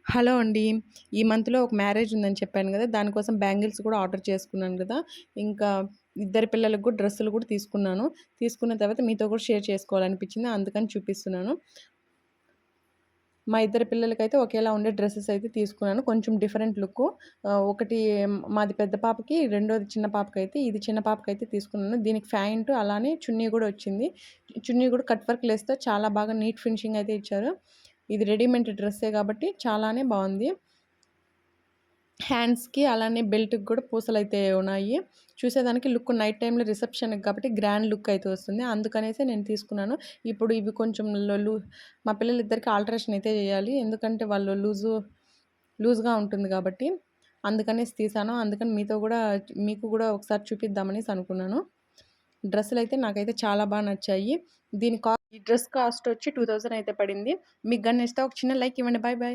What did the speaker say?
Hello అండి. ఈ మంత్‌లో ఒక మ్యారేజ్ ఉందని చెప్పాను గదా! దానికోసం బ్యాంగిల్స్ కూడా ఆర్డర్ చేసుకున్నాను గదా! ఇంకా ఇద్దరి పిల్లలకి కూడా డ్రెస్సులు కూడా తీసుకున్నాను. తీసుకున్న తర్వాత మీతో కూడా షేర్ చేసుకోవాలనిపించింది. అందుకని చూపిస్తున్నాను. మా ఇద్దరి పిల్లలకైతే ఒకేలా ఉండే డ్రెసెస్ అయితే తీసుకున్నాను. కొంచెం డిఫరెంట్ లుక్కు. ఒకటి మాది పెద్ద పాపకి, రెండోది చిన్న పాపకైతే ఇది చిన్న పాపకైతే తీసుకున్నాను. దీనికి ఫ్యాంటు అలానే చున్నీ గూడా వచ్చింది. చున్నీ గూడా కట్ వర్క్ లేస్‌తో చాలా బాగా నీట్ ఫినిషింగ్ అయితే ఇచ్చారు. ఇది రెడీమేడ్ డ్రెస్సే కాబట్టి చాలానే బావుంది. హ్యాండ్స్‌కి అలానే బెల్ట్‌కి గూడా పూసలైతే ఉన్నాయి. చూసేదానికి లుక్ నైట్ టైమ్‌లో రిసెప్షన్‌కి కాబట్టి గ్రాండ్ లుక్ అయితే వస్తుంది. అందుకనేసే నేను తీసుకున్నాను. ఇప్పుడు ఇవి కొంచెం మా పిల్లలిద్దరికీ ఆల్టరేషన్ అయితే చేయాలి. ఎందుకంటే వాళ్ళు లూజ్‌గా ఉంటుంది కాబట్టి. అందుకనేసి తీసాను. అందుకని మీకు గూడా ఒకసారి చూపిద్దామనేసి అనుకున్నాను. డ్రెస్సులైతే నాకైతే చాలా నచ్చాయి. ఈ డ్రెస్ కాస్ట్ వచ్చి 2000 అయితే పడింది. మీకు గాని నచ్చితే ఒక చిన్న లైక్ ఇవ్వండి. Bye bye.